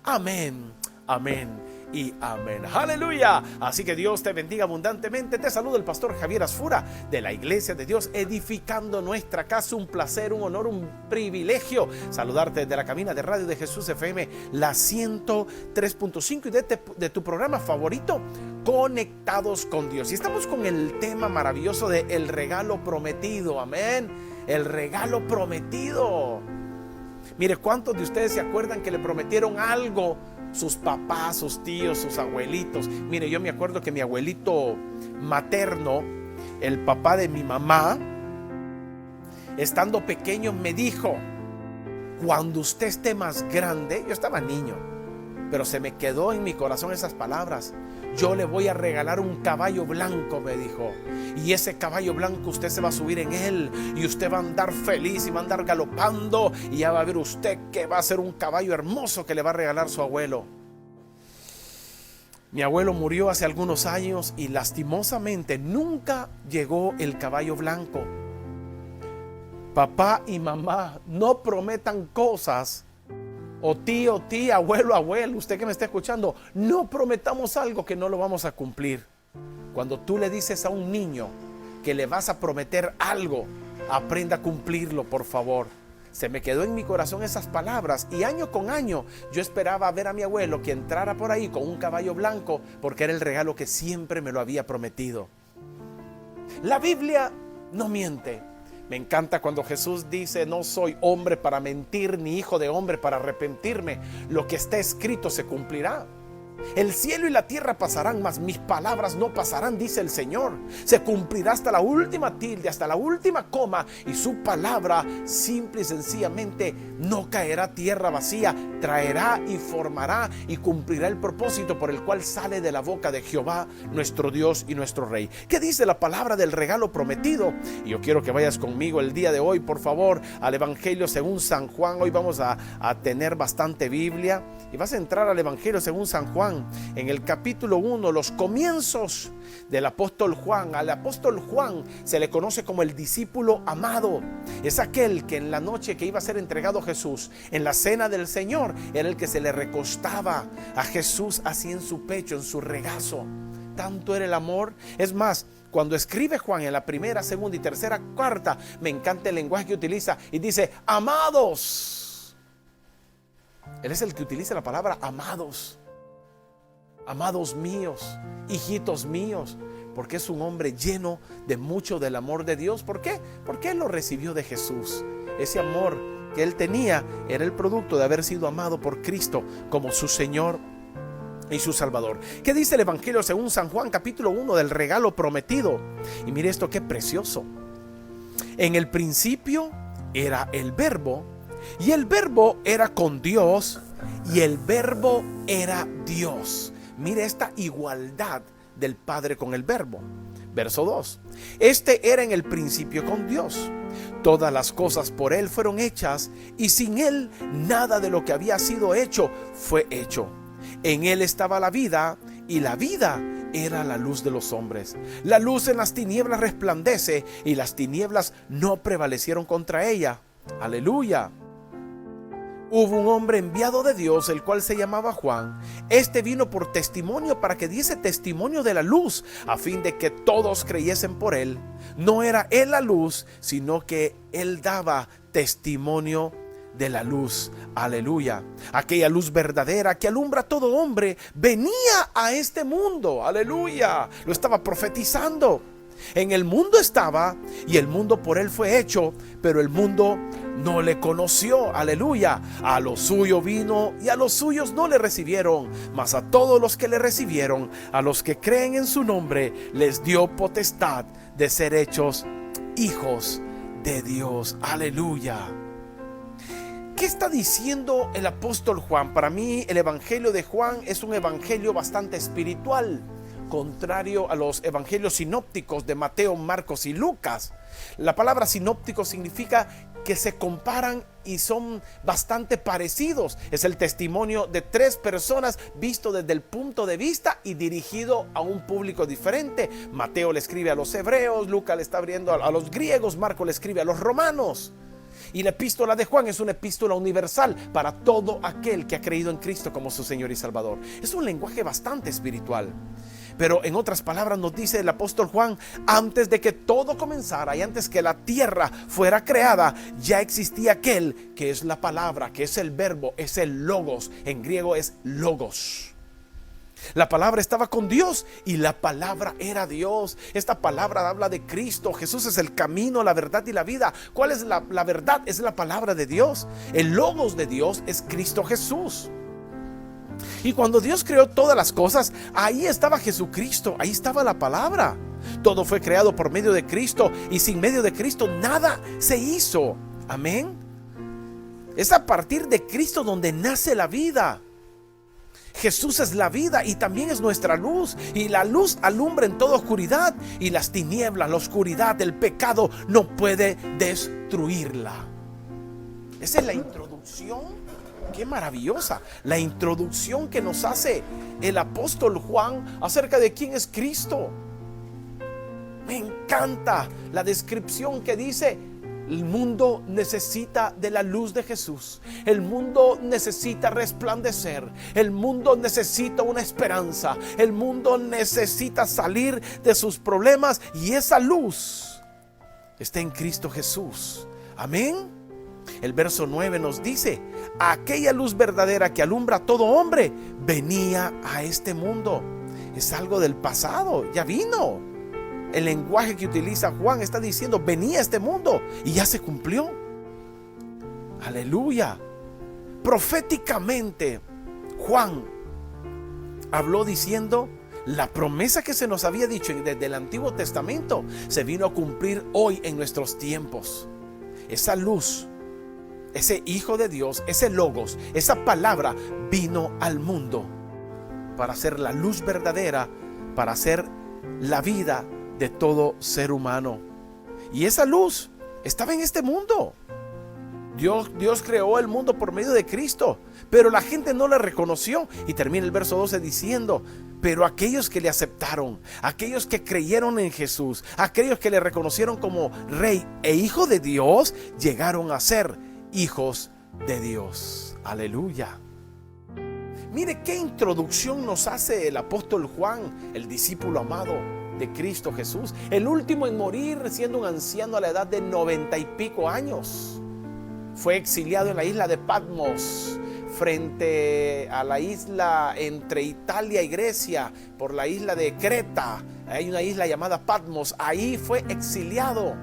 Amén, amén y amén. Aleluya. Así que Dios te bendiga abundantemente. Te saluda el pastor Javier Asfura de la Iglesia de Dios, edificando nuestra casa. Un placer, un honor, un privilegio saludarte desde la cabina de radio de Jesús FM, la 103.5, y de tu programa favorito, Conectados con Dios. Y estamos con el tema maravilloso de el regalo prometido. Amén. El regalo prometido. Mire, ¿cuántos de ustedes se acuerdan que le prometieron algo sus papás, sus tíos, sus abuelitos? Mire, yo me acuerdo que mi abuelito materno, el papá de mi mamá, estando pequeño, me dijo: cuando usted esté más grande, yo estaba niño, pero se me quedó en mi corazón esas palabras. Yo le voy a regalar un caballo blanco, me dijo, y ese caballo blanco usted se va a subir en él y usted va a andar feliz y va a andar galopando, y ya va a ver usted que va a ser un caballo hermoso que le va a regalar su abuelo. Mi abuelo murió hace algunos años y lastimosamente nunca llegó el caballo blanco. Papá y mamá, no prometan cosas. O tío, tía, abuelo, abuelo, usted que me está escuchando, no prometamos algo que no lo vamos a cumplir. Cuando tú le dices a un niño que le vas a prometer algo, aprenda a cumplirlo, por favor. Se me quedó en mi corazón esas palabras, y año con año yo esperaba ver a mi abuelo que entrara por ahí con un caballo blanco, porque era el regalo que siempre me lo había prometido. La Biblia no miente. Me encanta cuando Jesús dice: no soy hombre para mentir, ni hijo de hombre para arrepentirme. Lo que está escrito se cumplirá. El cielo y la tierra pasarán, mas mis palabras no pasarán, dice el Señor. Se cumplirá hasta la última tilde, hasta la última coma, y su palabra simple y sencillamente no caerá a tierra vacía. Traerá y formará y cumplirá el propósito por el cual sale de la boca de Jehová, nuestro Dios y nuestro Rey. ¿Qué dice la palabra del regalo prometido? Y yo quiero que vayas conmigo el día de hoy, por favor, al Evangelio según San Juan. Hoy vamos a tener bastante Biblia, y vas a entrar al Evangelio según San Juan, en el capítulo 1, los comienzos del apóstol Juan. Al apóstol Juan se le conoce como el discípulo amado. Es aquel que en la noche que iba a ser entregado a Jesús, en la cena del Señor, era el que se le recostaba a Jesús así en su pecho, en su regazo. Tanto era el amor. Es más, cuando escribe Juan en la primera, segunda y tercera carta, me encanta el lenguaje que utiliza, y dice: amados. Él es el que utiliza la palabra amados. Amados míos, hijitos míos, porque es un hombre lleno de mucho del amor de Dios. ¿Por qué? Porque él lo recibió de Jesús. Ese amor que él tenía era el producto de haber sido amado por Cristo como su Señor y su Salvador. ¿Qué dice el Evangelio según San Juan, capítulo 1, del regalo prometido? Y mire esto, qué precioso. En el principio era el Verbo, y el Verbo era con Dios, y el Verbo era Dios. Mire esta igualdad del Padre con el Verbo. Verso 2. Este era en el principio con Dios. Todas las cosas por Él fueron hechas, y sin Él nada de lo que había sido hecho fue hecho. En Él estaba la vida, y la vida era la luz de los hombres. La luz en las tinieblas resplandece, y las tinieblas no prevalecieron contra ella. Aleluya. Hubo un hombre enviado de Dios, el cual se llamaba Juan. Este vino por testimonio, para que diese testimonio de la luz, a fin de que todos creyesen por él. No era él la luz, sino que él daba testimonio de la luz. Aleluya. Aquella luz verdadera que alumbra a todo hombre venía a este mundo. Aleluya. Lo estaba profetizando. En el mundo estaba, y el mundo por él fue hecho, pero el mundo no le conoció. Aleluya. A lo suyo vino, y a los suyos no le recibieron. Mas a todos los que le recibieron, a los que creen en su nombre, les dio potestad de ser hechos hijos de Dios. Aleluya. ¿Qué está diciendo el apóstol Juan? Para mí el evangelio de Juan es un evangelio bastante espiritual, contrario a los evangelios sinópticos de Mateo, Marcos y Lucas. La palabra sinóptico significa que se comparan y son bastante parecidos. Es el testimonio de tres personas visto desde el punto de vista y dirigido a un público diferente. Mateo le escribe a los hebreos, Lucas le está abriendo a los griegos, Marcos le escribe a los romanos. Y la epístola de Juan es una epístola universal para todo aquel que ha creído en Cristo como su Señor y Salvador. Es un lenguaje bastante espiritual. Pero en otras palabras nos dice el apóstol Juan: antes de que todo comenzara y antes que la tierra fuera creada, ya existía aquel que es la palabra, que es el verbo, es el logos. En griego es logos. La palabra estaba con Dios y la palabra era Dios. Esta palabra habla de Cristo. Jesús es el camino, la verdad y la vida. ¿Cuál es la verdad? Es la palabra de Dios. El logos de Dios es Cristo Jesús. Y cuando Dios creó todas las cosas, ahí estaba Jesucristo, ahí estaba la palabra. Todo fue creado por medio de Cristo y sin medio de Cristo nada se hizo. Amén. Es a partir de Cristo donde nace la vida. Jesús es la vida y también es nuestra luz, y la luz alumbra en toda oscuridad, y las tinieblas, la oscuridad, el pecado no puede destruirla. Esa es la introducción. Qué maravillosa la introducción que nos hace el apóstol Juan acerca de quién es Cristo. Me encanta la descripción que dice: el mundo necesita de la luz de Jesús. El mundo necesita resplandecer. El mundo necesita una esperanza. El mundo necesita salir de sus problemas, y esa luz está en Cristo Jesús. Amén. El verso 9 nos dice: aquella luz verdadera que alumbra a todo hombre venía a este mundo. Es algo del pasado, ya vino. El lenguaje que utiliza Juan está diciendo: venía a este mundo y ya se cumplió. Aleluya. Proféticamente Juan habló diciendo: la promesa que se nos había dicho desde el Antiguo Testamento se vino a cumplir hoy en nuestros tiempos. Esa luz, ese Hijo de Dios, ese logos, esa palabra vino al mundo para ser la luz verdadera, para ser la vida de todo ser humano. Y esa luz estaba en este mundo. Dios creó el mundo por medio de Cristo, pero la gente no le reconoció. Y termina el verso 12 diciendo: pero aquellos que le aceptaron, aquellos que creyeron en Jesús, aquellos que le reconocieron como Rey e Hijo de Dios, llegaron a ser hijos de Dios. Aleluya. Mire qué introducción nos hace el apóstol Juan, el discípulo amado de Cristo Jesús, el último en morir siendo un anciano a la edad de 90 y pico años. Fue exiliado en la isla de Patmos, frente a la isla entre Italia y Grecia, por la isla de Creta. Hay una isla llamada Patmos. Ahí fue exiliado.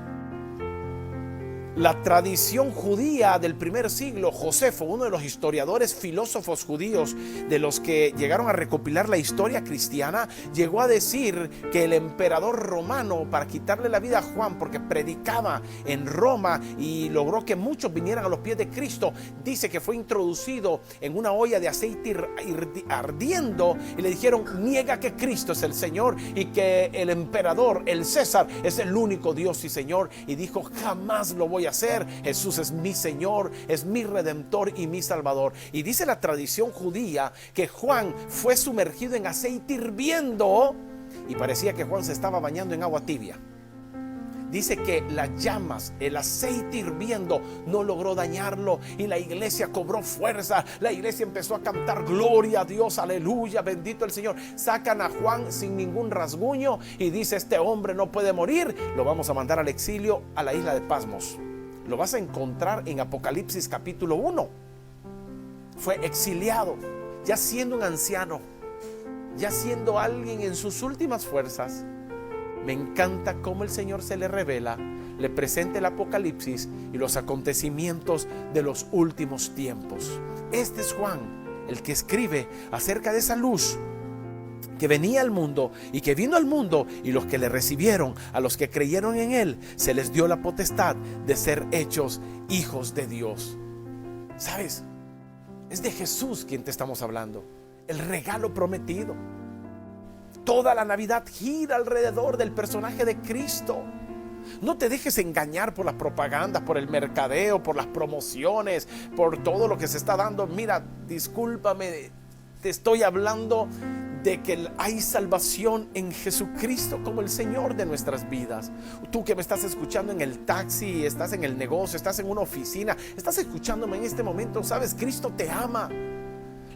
La tradición judía del primer siglo, Josefo, uno de los historiadores filósofos judíos de los que llegaron a recopilar la historia cristiana, llegó a decir que el emperador romano, para quitarle la vida a Juan porque predicaba en Roma y logró que muchos vinieran a los pies de Cristo, dice que fue introducido en una olla de aceite ardiendo y le dijeron: niega que Cristo es el Señor y que el emperador, el César, es el único Dios y Señor. Y dijo: jamás lo voy a hacer. Jesús es mi Señor, es mi Redentor y mi Salvador. Y dice la tradición judía que Juan fue sumergido en aceite hirviendo y parecía que Juan se estaba bañando en agua tibia. Dice que las llamas, el aceite hirviendo no logró dañarlo y la iglesia cobró fuerza. La iglesia empezó a cantar: gloria a Dios, aleluya, bendito el Señor. Sacan a Juan sin ningún rasguño y dice: este hombre no puede morir, lo vamos a mandar al exilio a la isla de Patmos. Lo vas a encontrar en Apocalipsis capítulo 1. Fue exiliado, ya siendo un anciano, ya siendo alguien en sus últimas fuerzas. Me encanta cómo el Señor se le revela, le presenta el Apocalipsis y los acontecimientos de los últimos tiempos. Este es Juan, el que escribe acerca de esa luz que venía al mundo y que vino al mundo, y los que le recibieron, a los que creyeron en él, se les dio la potestad de ser hechos hijos de Dios. ¿Sabes? Es de Jesús quien te estamos hablando, el regalo prometido. Toda la Navidad gira alrededor del personaje de Cristo. No te dejes engañar por las propagandas, por el mercadeo, por las promociones, por todo lo que se está dando. Mira, discúlpame, te estoy hablando de que hay salvación en Jesucristo como el Señor de nuestras vidas. Tú que me estás escuchando en el taxi, estás en el negocio, estás en una oficina, estás escuchándome en este momento, sabes, Cristo te ama.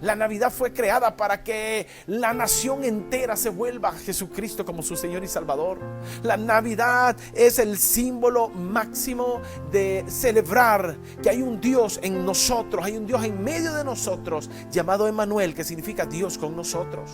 La Navidad fue creada para que la nación entera se vuelva a Jesucristo como su Señor y Salvador. La Navidad es el símbolo máximo de celebrar que hay un Dios en nosotros, hay un Dios en medio de nosotros llamado Emmanuel, que significa Dios con nosotros.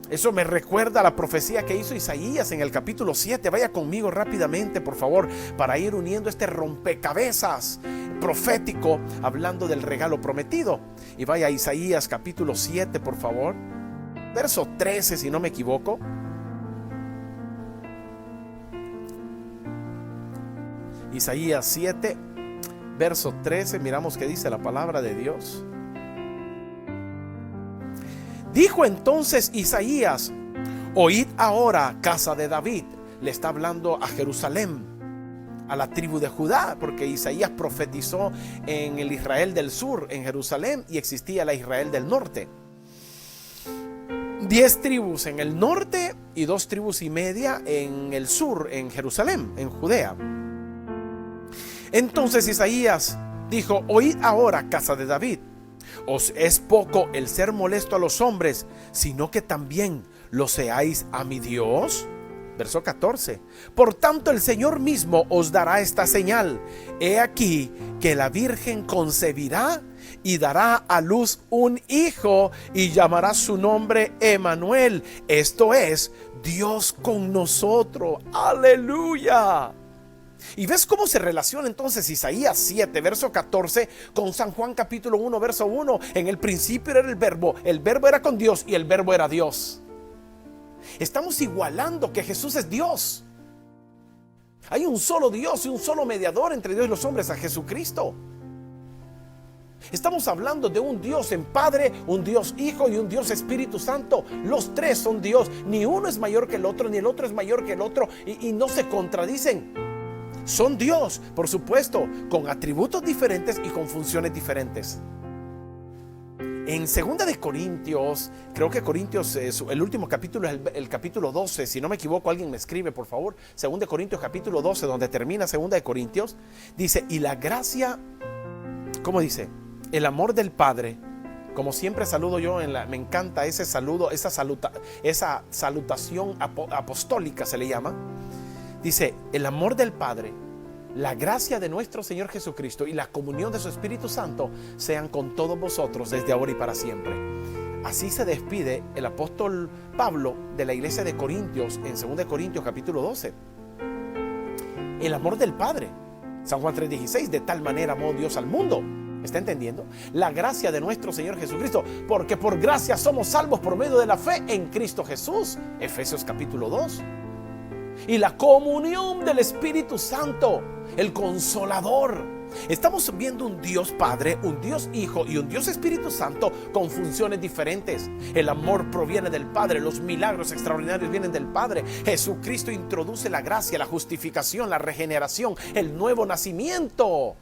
Eso me recuerda a la profecía que hizo Isaías en el capítulo 7. Vaya conmigo rápidamente, por favor, para ir uniendo este rompecabezas profético hablando del regalo prometido. Y vaya a Isaías capítulo 7, por favor. Verso 13, si no me equivoco. Isaías 7, verso 13. Miramos qué dice la palabra de Dios. Dijo entonces Isaías: oíd ahora, casa de David. Le está hablando a Jerusalén, a la tribu de Judá, porque Isaías profetizó en el Israel del sur, en Jerusalén, y existía la Israel del norte. 10 tribus en el norte y 2 tribus y media en el sur, en Jerusalén, en Judea. Entonces Isaías dijo: oíd ahora, casa de David. ¿Os es poco el ser molesto a los hombres, sino que también lo seáis a mi Dios? Verso 14. Por tanto el Señor mismo os dará esta señal: he aquí que la Virgen concebirá y dará a luz un hijo y llamará su nombre Emmanuel. Esto es, Dios con nosotros. ¡Aleluya! Y ves cómo se relaciona entonces Isaías 7, verso 14 con San Juan capítulo 1, verso 1. En el principio era el verbo era con Dios y el verbo era Dios. Estamos igualando que Jesús es Dios. Hay un solo Dios y un solo mediador entre Dios y los hombres, a Jesucristo. Estamos hablando de un Dios en Padre, un Dios Hijo y un Dios Espíritu Santo. Los tres son Dios. Ni uno es mayor que el otro, ni el otro es mayor que el otro, y no se contradicen. Son Dios, por supuesto, con atributos diferentes y con funciones diferentes. En 2 de Corintios, creo que Corintios, el último capítulo es el capítulo 12, si no me equivoco, alguien me escribe, por favor. 2 de Corintios capítulo 12, donde termina 2 de Corintios, dice: y la gracia, ¿cómo dice? El amor del Padre. Como siempre saludo yo, me encanta ese saludo, esa salutación apostólica se le llama. Dice: el amor del Padre, la gracia de nuestro Señor Jesucristo y la comunión de su Espíritu Santo sean con todos vosotros desde ahora y para siempre. Así se despide el apóstol Pablo de la iglesia de Corintios en 2 de Corintios capítulo 12. El amor del Padre, San Juan 3:16, de tal manera amó Dios al mundo. ¿Está entendiendo? La gracia de nuestro Señor Jesucristo, porque por gracia somos salvos por medio de la fe en Cristo Jesús, Efesios capítulo 2. Y la comunión del Espíritu Santo, el Consolador. Estamos viendo un Dios Padre, un Dios Hijo y un Dios Espíritu Santo con funciones diferentes. El amor proviene del Padre, los milagros extraordinarios vienen del Padre. Jesucristo introduce la gracia, la justificación, la regeneración, el nuevo nacimiento.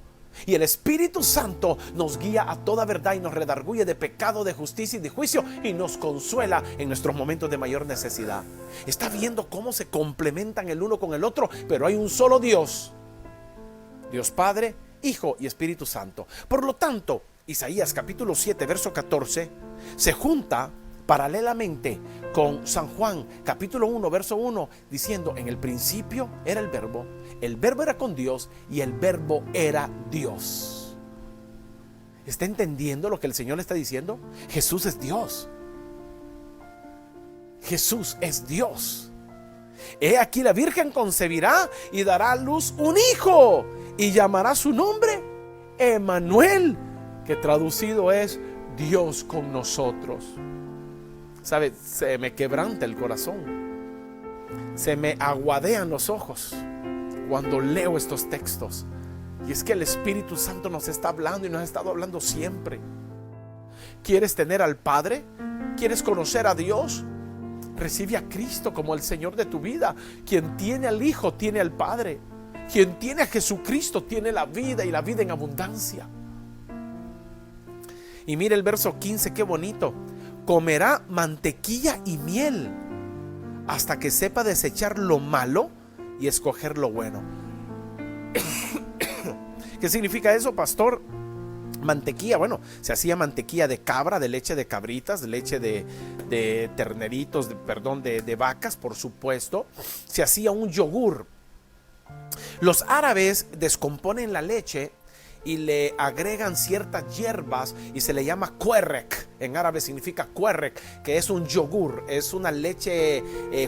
Y el Espíritu Santo nos guía a toda verdad y nos redarguye de pecado, de justicia y de juicio, y nos consuela en nuestros momentos de mayor necesidad. Está viendo cómo se complementan el uno con el otro, pero hay un solo Dios, Dios Padre, Hijo y Espíritu Santo. Por lo tanto, Isaías capítulo 7, verso 14 se junta paralelamente con San Juan capítulo 1, verso 1, diciendo: en el principio era el verbo era con Dios y el verbo era Dios. ¿Está entendiendo lo que el Señor le está diciendo? Jesús es Dios. Jesús es Dios. He aquí la Virgen concebirá y dará a luz un hijo y llamará su nombre Emmanuel, que traducido es Dios con nosotros. ¿Sabe? Se me quebranta el corazón, se me aguadean los ojos cuando leo estos textos. Y es que el Espíritu Santo nos está hablando y nos ha estado hablando siempre. ¿Quieres tener al Padre? ¿Quieres conocer a Dios? Recibe a Cristo como el Señor de tu vida. Quien tiene al Hijo tiene al Padre. Quien tiene a Jesucristo tiene la vida, y la vida en abundancia. Y mire el verso 15, qué bonito. comerá mantequilla y miel hasta que sepa desechar lo malo y escoger lo bueno. ¿Qué significa eso, pastor? Mantequilla, bueno, se hacía mantequilla de cabra, de leche de cabritas, de leche de terneritos, de vacas, por supuesto. Se hacía un yogur. Los árabes descomponen la leche y le agregan ciertas hierbas y se le llama querek. En árabe significa querek, que es un yogur, es una leche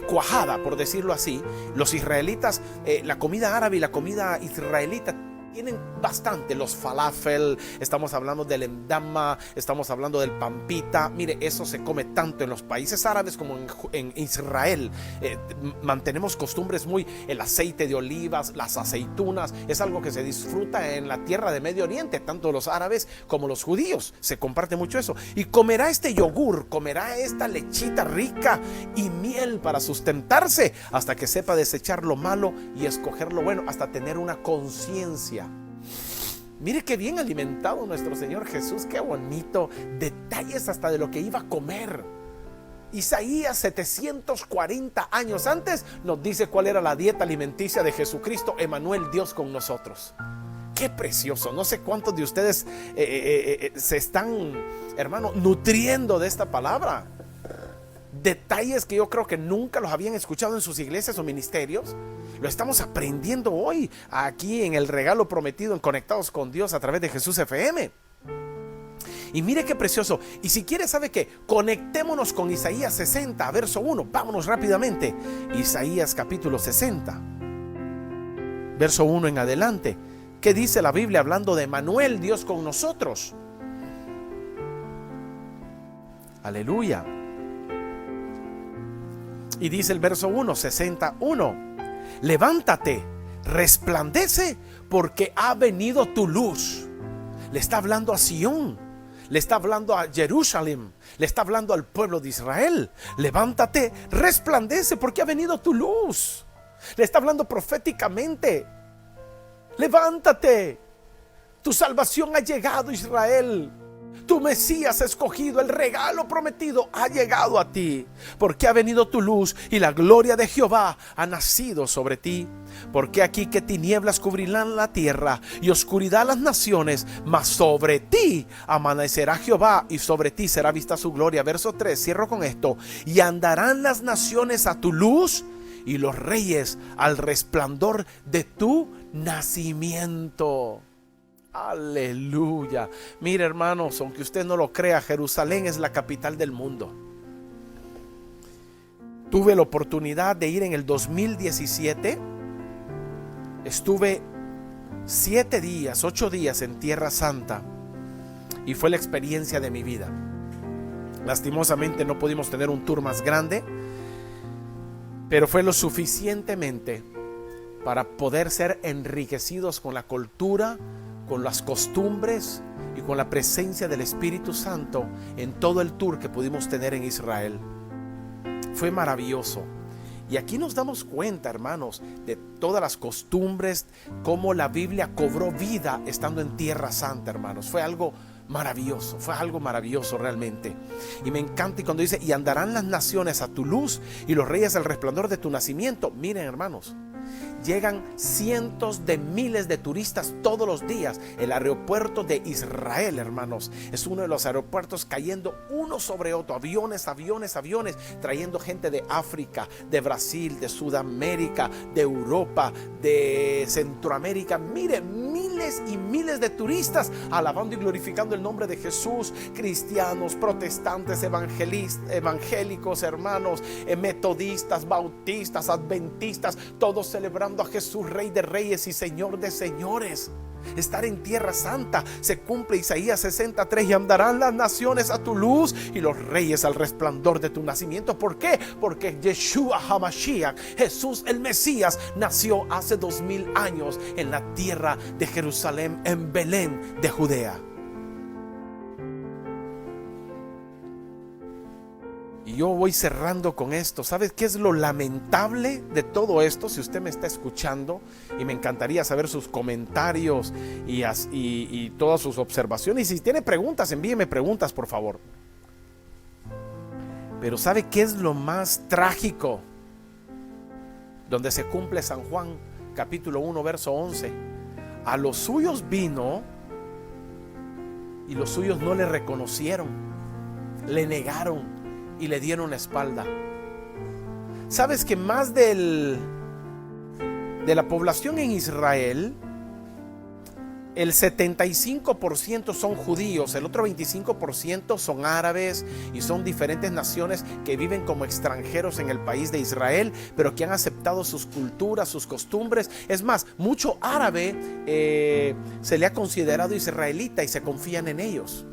cuajada, por decirlo así. Los israelitas, la comida árabe y la comida israelita tienen bastante. Los falafel, estamos hablando del endama, estamos hablando del pampita. Mire, eso se come tanto en los países árabes como en Israel. Mantenemos costumbres muy, el aceite de olivas, las aceitunas, es algo que se disfruta en la tierra de Medio Oriente, tanto los árabes como los judíos, se comparte mucho eso. Y comerá este yogur, comerá esta lechita rica y miel para sustentarse hasta que sepa desechar lo malo y escoger lo bueno, hasta tener una conciencia. Mire qué bien alimentado nuestro Señor Jesús, qué bonito, detalles hasta de lo que iba a comer. Isaías 740 años antes nos dice cuál era la dieta alimenticia de Jesucristo, Emmanuel, Dios con nosotros. Qué precioso. No sé cuántos de ustedes se están, hermano, nutriendo de esta palabra. Detalles que yo creo que nunca los habían escuchado en sus iglesias o ministerios. Lo estamos aprendiendo hoy aquí en el regalo prometido en Conectados con Dios a través de Jesús FM. Y mire qué precioso. Y si quiere, ¿sabe qué? Conectémonos con Isaías 60, verso 1. Vámonos rápidamente. Isaías capítulo 60, verso 1 en adelante. ¿Qué dice la Biblia hablando de Emmanuel, Dios con nosotros? Aleluya. Y dice el verso 1, 61. Levántate, resplandece, porque ha venido tu luz. Le está hablando a Sión, le está hablando a Jerusalén, le está hablando al pueblo de Israel. Levántate, resplandece, porque ha venido tu luz. Le está hablando proféticamente. Levántate, tu salvación ha llegado, Israel. Tu Mesías escogido, el regalo prometido ha llegado a ti, porque ha venido tu luz y la gloria de Jehová ha nacido sobre ti. Porque aquí que tinieblas cubrirán la tierra y oscuridad las naciones, mas sobre ti amanecerá Jehová y sobre ti será vista su gloria. Verso 3, cierro con esto. Y andarán las naciones a tu luz y los reyes al resplandor de tu nacimiento. Aleluya. Mire, hermanos, aunque usted no lo crea, Jerusalén es la capital del mundo. Tuve la oportunidad de ir en el 2017. Estuve 8 días en Tierra Santa y fue la experiencia de mi vida. Lastimosamente no pudimos tener un tour más grande, pero fue lo suficientemente para poder ser enriquecidos con la cultura, con las costumbres y con la presencia del Espíritu Santo en todo el tour que pudimos tener en Israel. Fue maravilloso. Y aquí nos damos cuenta, hermanos, de todas las costumbres, cómo la Biblia cobró vida estando en Tierra Santa, hermanos. Fue algo maravilloso realmente. Y me encanta, y cuando dice, y andarán las naciones a tu luz y los reyes al resplandor de tu nacimiento. Miren, hermanos, llegan cientos de miles de turistas todos los días. El aeropuerto de Israel, hermanos, es uno de los aeropuertos cayendo uno sobre otro, aviones, trayendo gente de África, de Brasil, de Sudamérica, de Europa, de Centroamérica. Mire, miles y miles de turistas alabando y glorificando el nombre de Jesús. Cristianos, protestantes, evangélicos, hermanos, metodistas, bautistas, adventistas, todos celebrando a Jesús, Rey de Reyes y Señor de Señores. Estar en Tierra Santa, se cumple Isaías 63, y andarán las naciones a tu luz y los reyes al resplandor de tu nacimiento. ¿Por qué? Porque Yeshua HaMashiach, Jesús el Mesías, nació hace 2000 años en la tierra de Jerusalén, en Belén de Judea. Y yo voy cerrando con esto. ¿Sabes qué es lo lamentable de todo esto? Si usted me está escuchando, y me encantaría saber sus comentarios y todas sus observaciones. Y si tiene preguntas, envíeme preguntas, por favor. Pero ¿sabe qué es lo más trágico? Donde se cumple San Juan capítulo 1 verso 11. A los suyos vino y los suyos no le reconocieron, le negaron y le dieron la espalda. ¿Sabes que más de la población en Israel, el 75% son judíos, el otro 25% son árabes y son diferentes naciones que viven como extranjeros en el país de Israel, pero que han aceptado sus culturas, sus costumbres? Es más, mucho árabe se le ha considerado israelita y se confían en ellos.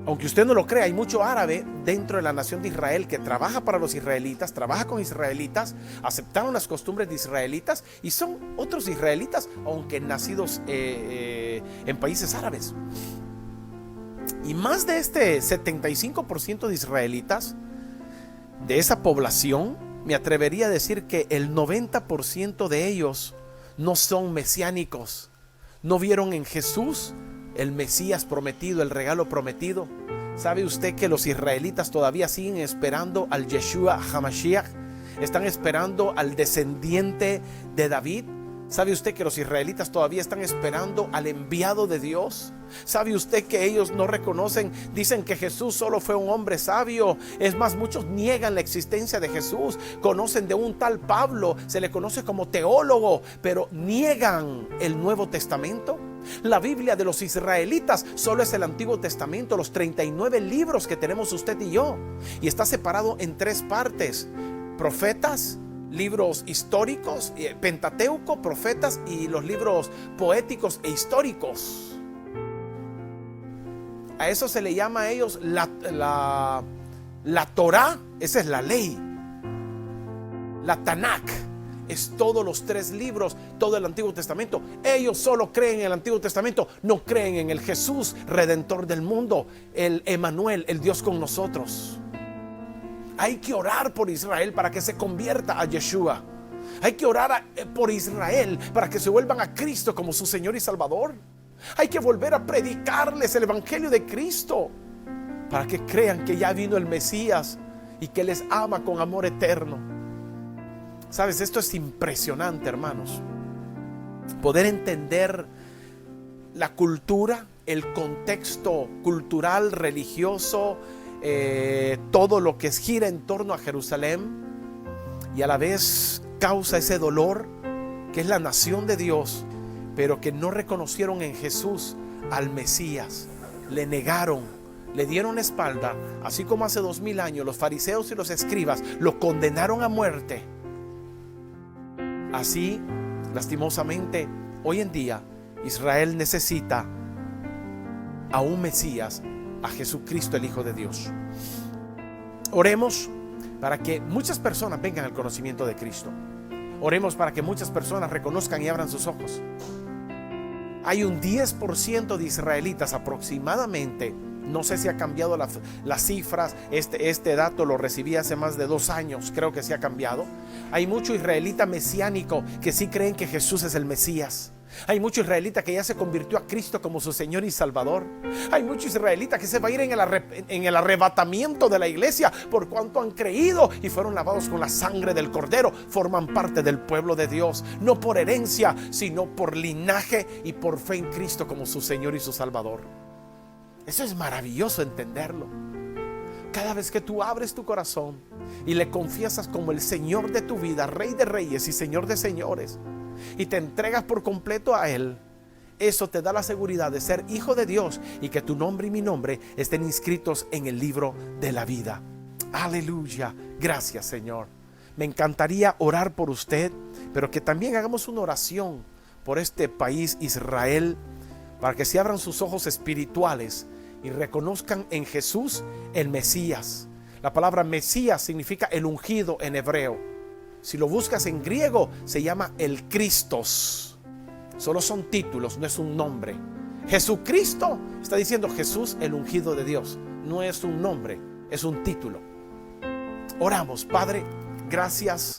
Aunque usted no lo crea, hay mucho árabe dentro de la nación de Israel que trabaja para los israelitas, trabaja con israelitas, aceptaron las costumbres de israelitas y son otros israelitas, aunque nacidos en países árabes. Y más de este 75% de israelitas, de esa población, me atrevería a decir que el 90% de ellos no son mesiánicos, no vieron en Jesús el Mesías prometido, el regalo prometido. ¿Sabe usted que los israelitas todavía siguen esperando al Yeshua HaMashiach? Están esperando al descendiente de David. ¿Sabe usted que los israelitas todavía están esperando al enviado de Dios? ¿Sabe usted que ellos no reconocen, dicen que Jesús solo fue un hombre sabio? Es más, muchos niegan la existencia de Jesús. Conocen de un tal Pablo, se le conoce como teólogo, pero niegan el Nuevo Testamento. La Biblia de los israelitas solo es el Antiguo Testamento, los 39 libros que tenemos usted y yo, y está separado en 3 partes: profetas, libros históricos, Pentateuco, profetas y los libros poéticos e históricos. A eso se le llama a ellos la Torá, esa es la ley. La Tanakh es todos los 3 libros, todo el Antiguo Testamento. Ellos solo creen en el Antiguo Testamento, no creen en el Jesús redentor del mundo, el Emanuel, el Dios con nosotros. Hay que orar por Israel para que se convierta a Yeshua. Hay que orar por Israel para que se vuelvan a Cristo como su Señor y Salvador. Hay que volver a predicarles el Evangelio de Cristo para que crean que ya vino el Mesías y que les ama con amor eterno. Sabes, esto es impresionante, hermanos. Poder entender la cultura, el contexto cultural, religioso, todo lo que gira en torno a Jerusalén, y a la vez causa ese dolor que es la nación de Dios, pero que no reconocieron en Jesús al Mesías, le negaron, le dieron la espalda, así como hace 2000 años los fariseos y los escribas lo condenaron a muerte. Así, lastimosamente, hoy en día Israel necesita a un Mesías, a Jesucristo, el Hijo de Dios. Oremos para que muchas personas vengan al conocimiento de Cristo. Oremos para que muchas personas reconozcan y abran sus ojos. Hay un 10% de israelitas aproximadamente, no sé si ha cambiado las cifras, este dato lo recibí hace más de 2 años, creo que sí ha cambiado. Hay mucho israelita mesiánico que sí creen que Jesús es el Mesías. Hay mucho israelita que ya se convirtió a Cristo como su Señor y Salvador. Hay mucho israelita que se va a ir en el arrebatamiento de la iglesia por cuanto han creído y fueron lavados con la sangre del Cordero. Forman parte del pueblo de Dios, no por herencia, sino por linaje y por fe en Cristo como su Señor y su Salvador. Eso es maravilloso entenderlo. Cada vez que tú abres tu corazón y le confiesas como el Señor de tu vida, Rey de reyes y Señor de señores, y te entregas por completo a Él, eso te da la seguridad de ser hijo de Dios y que tu nombre y mi nombre estén inscritos en el libro de la vida. Aleluya. Gracias, Señor. Me encantaría orar por usted, pero que también hagamos una oración por este país Israel, para que se abran sus ojos espirituales y reconozcan en Jesús el Mesías. La palabra Mesías significa el ungido en hebreo. Si lo buscas en griego, se llama el Cristos. Solo son títulos, no es un nombre. Jesucristo está diciendo Jesús, el ungido de Dios. No es un nombre, es un título. Oramos. Padre, gracias